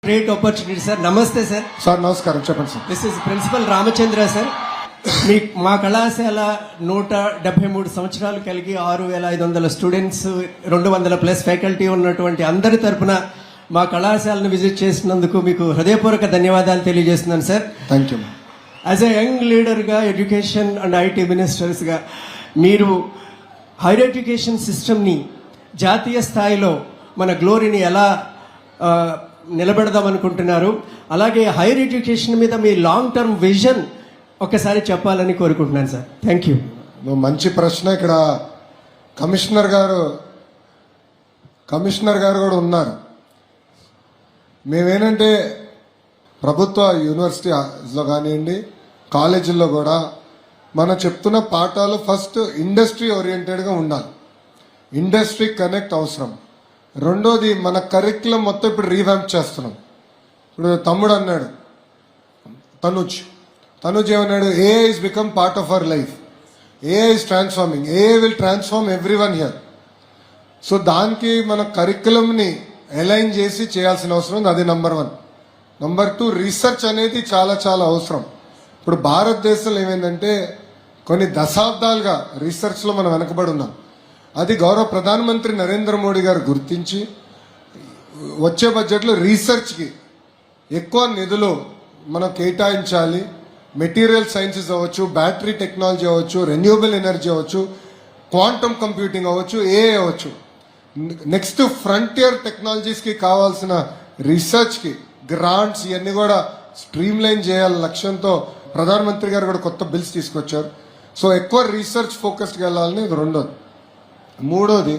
Great opportunity, sir. Namaste, sir. Sir నమస్కారం, చెప్పండి sir. This is Principal Ramachandra, sir. మా కళాశాల 173 సంవత్సరాలు కలిగి 6,500 స్టూడెంట్స్ 200+ ఫ్యాకల్టీ ఉన్నటువంటి అందరి తరపున మా కళాశాలను విజిట్ చేసినందుకు మీకు హృదయపూర్వక ధన్యవాదాలు తెలియజేస్తున్నాను sir. Thank you. As a young లీడర్గా ఎడ్యుకేషన్ అండ్ ఐటీ మినిస్టర్స్గా మీరు హైయర్ ఎడ్యుకేషన్ సిస్టమ్ని జాతీయ స్థాయిలో మన గ్లోరీని ఎలా నిలబెడదాం అనుకుంటున్నారు, అలాగే హైయర్ ఎడ్యుకేషన్ మీద మీ లాంగ్ టర్మ్ విజన్ ఒకసారి చెప్పాలని కోరుకుంటున్నాను సార్. Thank you. మంచి ప్రశ్న. ఇక్కడ కమిషనర్ గారు కూడా ఉన్నారు. మేమేంటంటే ప్రభుత్వ యూనివర్సిటీలో కానివ్వండి, కాలేజీల్లో కూడా మనం చెప్తున్న పాఠాలు ఫస్ట్ ఇండస్ట్రీ ఓరియంటెడ్గా ఉండాలి. ఇండస్ట్రీ కనెక్ట్ అవసరం. రెండోది, మన కరిక్యులం మొత్తం ఇప్పుడు రీవ్యాంప్ చేస్తున్నాం. ఇప్పుడు తమ్ముడు అన్నాడు, తనుజ్ ఏమన్నాడు, AI is become part of our life. AI is transforming. AI will transform every one here. So దానికి మన కరిక్యులంని అలైన్ చేసి చేయాల్సిన అవసరం ఉంది. అది నెంబర్ 1. నెంబర్ 2, రీసెర్చ్ అనేది చాలా చాలా అవసరం. ఇప్పుడు భారతదేశంలో ఏమైందంటే కొన్ని దశాబ్దాలుగా రీసెర్చ్లో మనం వెనకబడి ఉన్నాం. అది గౌరవ ప్రధానమంత్రి నరేంద్ర మోడీ గారు గుర్తించి వచ్చే బడ్జెట్లో రీసెర్చ్కి ఎక్కువ నిధులు మనం కేటాయించాలి. మెటీరియల్ సైన్సెస్ అవ్వచ్చు, బ్యాటరీ టెక్నాలజీ అవ్వచ్చు, రెన్యూవబుల్ ఎనర్జీ అవ్వచ్చు, క్వాంటమ్ కంప్యూటింగ్ అవ్వచ్చు, ఏఐ అవ్వచ్చు. నెక్స్ట్ ఫ్రంటియర్ టెక్నాలజీస్కి కావాల్సిన రీసెర్చ్కి గ్రాంట్స్ ఇవన్నీ కూడా స్ట్రీమ్ లైన్ చేయాలని లక్ష్యంతో ప్రధానమంత్రి గారు కూడా కొత్త బిల్స్ తీసుకొచ్చారు. సో ఎక్కువ రీసెర్చ్ ఫోకస్డ్గా వెళ్ళాలని ఇది రెండోది. మూడోది,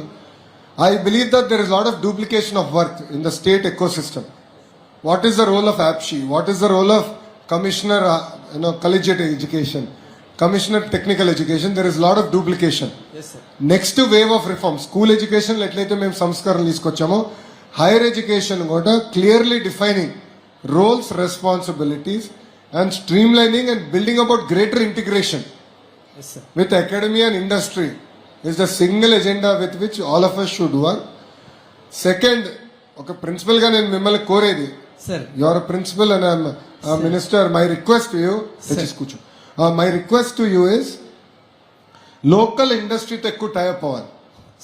I believe that there is lot of duplication of work in the state ecosystem. What is the role of యాప్షీ? What is the role of commissioner collegiate education, commissioner technical education? There is lot of duplication. Yes, sir. Next wave of reform, school education లో ఎట్లయితే మేము సంస్కరణలు తీసుకొచ్చామో, higher education కూడా clearly defining roles, responsibilities and streamlining and building about greater integration with academy and industry is the single agenda with which all of us should work. Second, ఒక principal గా నేను మిమ్మల్ని కోరేది, sir, you are principal and I'm minister. My request to you, కూర్చో, my request to you is local ఇండస్ట్రీతో ఎక్కువ tie up అవ్వాలి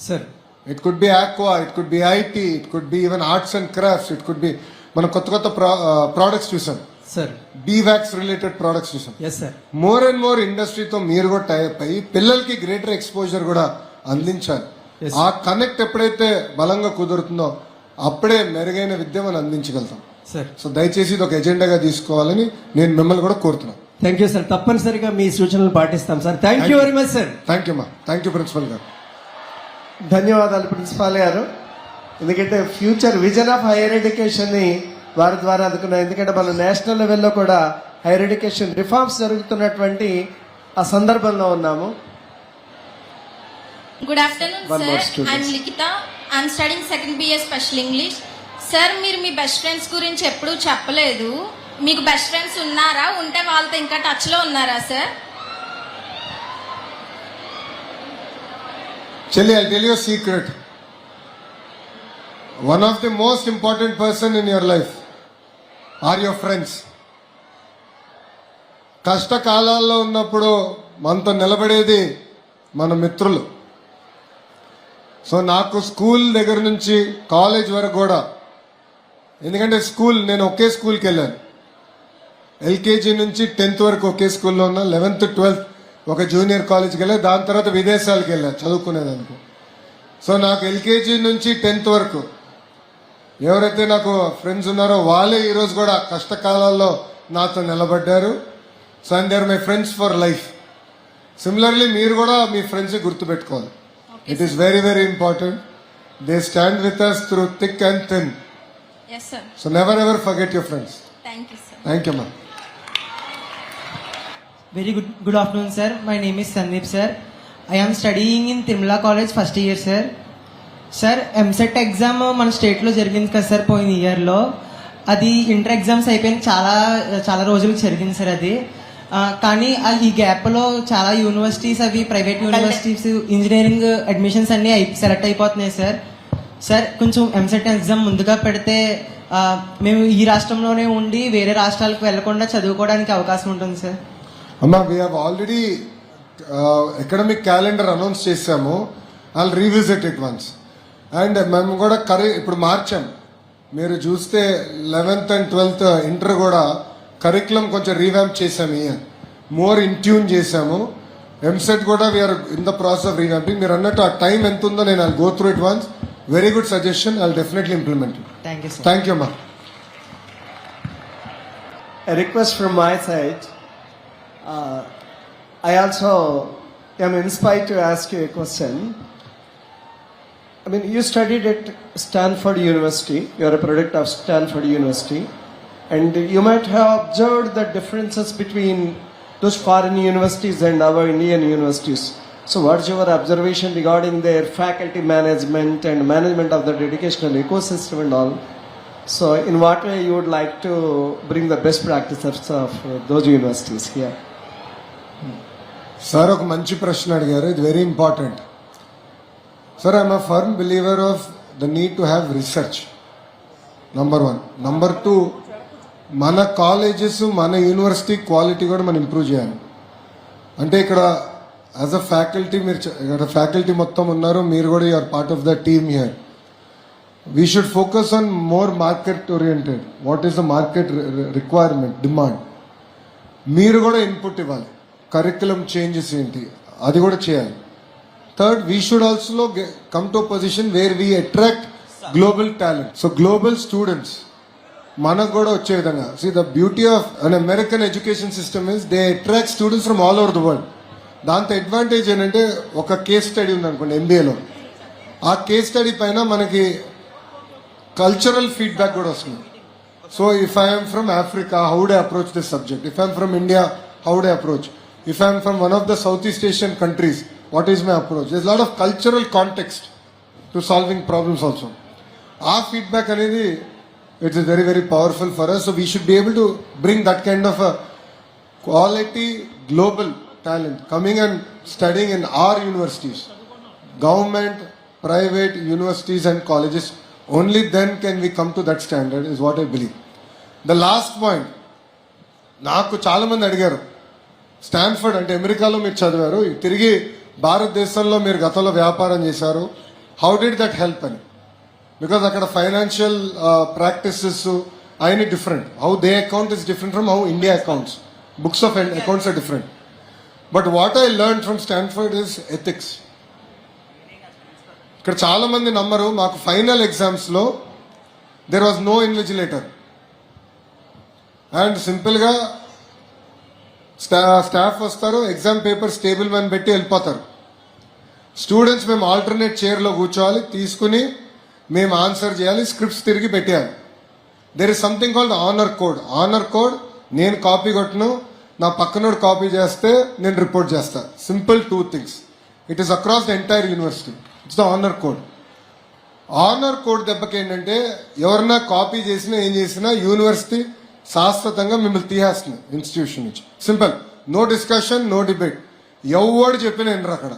sir. It could be aqua, it could be IT, it could be even arts and crafts, it could be మనం కొత్త products చూసాం sir, beeswax related products చూసాం. Yes sir. More and more ఇండస్ట్రీతో మీరు కూడా టైఅప్ అయ్యి పిల్లలకి గ్రేటర్ ఎక్స్పోజర్ కూడా అందించాలి. ఆ కనెక్ట్ ఎప్పుడైతే బలంగా కుదురుతుందో అప్పుడే మెరుగైన విద్య మనం అందించగలుగుతాం సార్. సో దయచేసి ఇది ఒక ఎజెండాగా తీసుకోవాలని నేను మిమ్మల్ని కూడా కోరుతున్నాను. Thank you sir. తప్పనిసరిగా మీ సూచనలు పాటిస్తాం sir. Thank you very much sir. Thank you మా. థ్యాంక్ యూ ప్రిన్సిపల్ గారు. ధన్యవాదాలు ప్రిన్సిపాల్ గారు. ఎందుకంటే ఫ్యూచర్ విజన్ ఆఫ్ హైయర్ ఎడ్యుకేషన్ని వారి ద్వారా అందుకున్నాం. ఎందుకంటే మన నేషనల్ లెవెల్లో కూడా హైయర్ ఎడ్యుకేషన్ రిఫార్మ్స్ జరుగుతున్నటువంటి ఆ సందర్భంలో ఉన్నాము. Good afternoon sir. I'm Likhitha. I'm studying second BA special English. Sir, మీరు మీ బెస్ట్ ఫ్రెండ్స్ గురించి ఎప్పుడూ చెప్పలేదు. మీకు బెస్ట్ ఫ్రెండ్స్ ఉన్నారా? ఉంటే వాళ్ళతో ఇంకా టచ్లో ఉన్నారా sir? Chelli, I'll tell you a secret. One of the most important person in your life are your friends. కష్టకాలాల్లో ఉన్నప్పుడు మనతో నిలబడేది మన మిత్రులు. సో నాకు స్కూల్ దగ్గర నుంచి కాలేజ్ వరకు కూడా, ఎందుకంటే నేను ఒకే స్కూల్కి వెళ్ళాను. LKG నుంచి 10th వరకు ఒకే స్కూల్లో ఉన్నా. 11th 12th ఒక జూనియర్ కాలేజ్కి వెళ్ళా. దాని తర్వాత విదేశాలకు వెళ్ళా చదువుకునేదానికి. సో నాకు LKG నుంచి 10th వరకు ఎవరైతే నాకు ఫ్రెండ్స్ ఉన్నారో వాళ్ళే ఈరోజు కూడా కష్టకాలాల్లో నాతో నిలబడ్డారు. So and they are my friends for life. Similarly మీరు కూడా మీ ఫ్రెండ్స్ గుర్తుపెట్టుకోవాలి. It is very very important. They stand with us through thick and thin. Yes sir. So never ever forget your friends. Thank you sir. Thank you ma'am. Very good afternoon sir. My name is Sandeep sir. I am studying in Tirumala College first year sir. Sir, MSET exam మన స్టేట్లో జరిగింది కదా sir పోయిన ఇయర్లో. అది inter exams అయిపోయిన చాలా రోజులకు జరిగింది సార్ అది. కానీ ఈ గ్యాప్లో చాలా యూనివర్సిటీస్ అవి ప్రైవేట్ యూనివర్సిటీస్ ఇంజనీరింగ్ అడ్మిషన్స్ అన్నీ సెలెక్ట్ అయిపోతున్నాయి సార్. సార్ కొంచెం ఎంసెట్ ఎగ్జామ్ ముందుగా పెడితే మేము ఈ రాష్ట్రంలోనే ఉండి వేరే రాష్ట్రాలకు వెళ్లకుండా చదువుకోవడానికి అవకాశం ఉంటుంది సార్. అమ్మా we have already academic calendar announce చేసాము. I'll revisit it once. And మేము కూడా ఇప్పుడు మార్చాం. మీరు చూస్తే 11th and 12th ఇంటర్ కూడా కరికులం కొంచెం రీవ్యాంప్ చేసాము. మోర్ ఇన్ ట్యూన్ చేసాము. ఎంసెట్ కూడా we're in the process of revamping. మీరు అన్నట్టు ఆ టైం ఎంత ఉందో నేను I'll go through it once. Very good suggestion. I'll definitely implement it. Thank you sir. Thank you అమ్మా. A request from my side. I also am inspired to ask you a question. I mean, you studied at Stanford University. You are a product of Stanford University. And you might have observed the differences between those foreign universities and our Indian universities. So what's your observation regarding their faculty management and management of the educational ecosystem and all? So in what way you would like to bring the best practices of those universities here? Sir ఒక మంచి ప్రశ్న అడిగారు. ఇది very important. Sir I'm a firm believer of the need to have research. Number 1. Number 2, మన colleges మన university quality కూడా మనం improve చేయాలి. అంటే ఇక్కడ యాజ్ అ ఫ్యాకల్టీ మీరు ఇక్కడ ఫ్యాకల్టీ మొత్తం ఉన్నారు. మీరు కూడా you're part of the team here. We should focus on more market oriented. What is the market requirement, demand. మీరు కూడా ఇన్పుట్ ఇవ్వాలి. కరికులం చేంజెస్ ఏంటి అది కూడా చేయాలి. Third, we should also come to position where we attract global talent. So global students మనకు కూడా వచ్చే విధంగా. See the beauty of an American education system is they attract students from all over the world. దాంతో advantage ఏంటంటే ఒక case study ఉందనుకోండి ఎంబీఏలో, ఆ case study పైన మనకి కల్చరల్ ఫీడ్బ్యాక్ కూడా వస్తుంది. So if I'm from Africa, how day approach this subject. If I'm from India, how day approach. If I'm from one of the south east Asian countries, what is my approach. This lot of cultural context to solving problems also. ఆ feedback అనేది it's very very powerful for us. So we should be able to bring that kind of a quality global talent coming and studying in our universities, government, private universities and colleges. Only then can we come to that standard is what I believe. The last point, నాకు చాలా మంది అడిగారు, Stanford అంటే అమెరికాలో మీరు చదివారు, తిరిగి భారతదేశంలో మీరు గతంలో వ్యాపారం చేశారు, హౌ డిడ్ దట్ హెల్ప్ అని. బికాస్ అక్కడ ఫైనాన్షియల్ ప్రాక్టీసెస్ అయిన different. How they account is different from how India accounts. Books of accounts are different. But what I learn from Stanford is ethics. ఇక్కడ చాలా మంది నమ్మరు, మాకు ఫైనల్ ఎగ్జామ్స్లో there was no invigilator. And సింపుల్గా staff వస్తారు, exam papers table మీద పెట్టి వెళ్ళిపోతారు. స్టూడెంట్స్ మేము ఆల్టర్నేట్ చైర్లో కూర్చోవాలి, తీసుకుని మేము ఆన్సర్ చేయాలి, స్క్రిప్ట్స్ తిరిగి పెట్టేయాలి. There is something called honour code. Honour code నేను కాపీ కొట్టను, నా పక్కనోడు కాపీ చేస్తే నేను రిపోర్ట్ చేస్తా. Simple 2 things. It is across the entire university. It's the honour code. Honour code దెబ్బకి ఏంటంటే ఎవరన్నా కాపీ చేసినా ఏం చేసినా యూనివర్సిటీ శాశ్వతంగా మిమ్మల్ని తీసేస్తుంది ఇన్స్టిట్యూషన్ నుంచి. Simple. No discussion, no debate. ఎవడు చెప్పినా వినరు అక్కడ.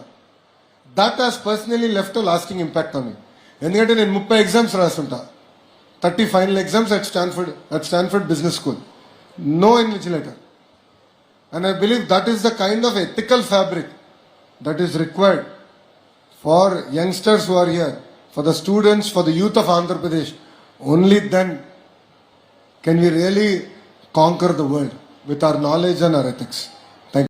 That has personally left a lasting impact on me. ఎందుకంటే నేను 30 exams రాస్తుంటా, 30 final exams at Stanford business school. No invigilator. And I believe that is the kind of ethical fabric that is required far youngsters who are here, for the students, for the youth of Andhra Pradesh. Only then can we really conquer the world with our knowledge and our ethics.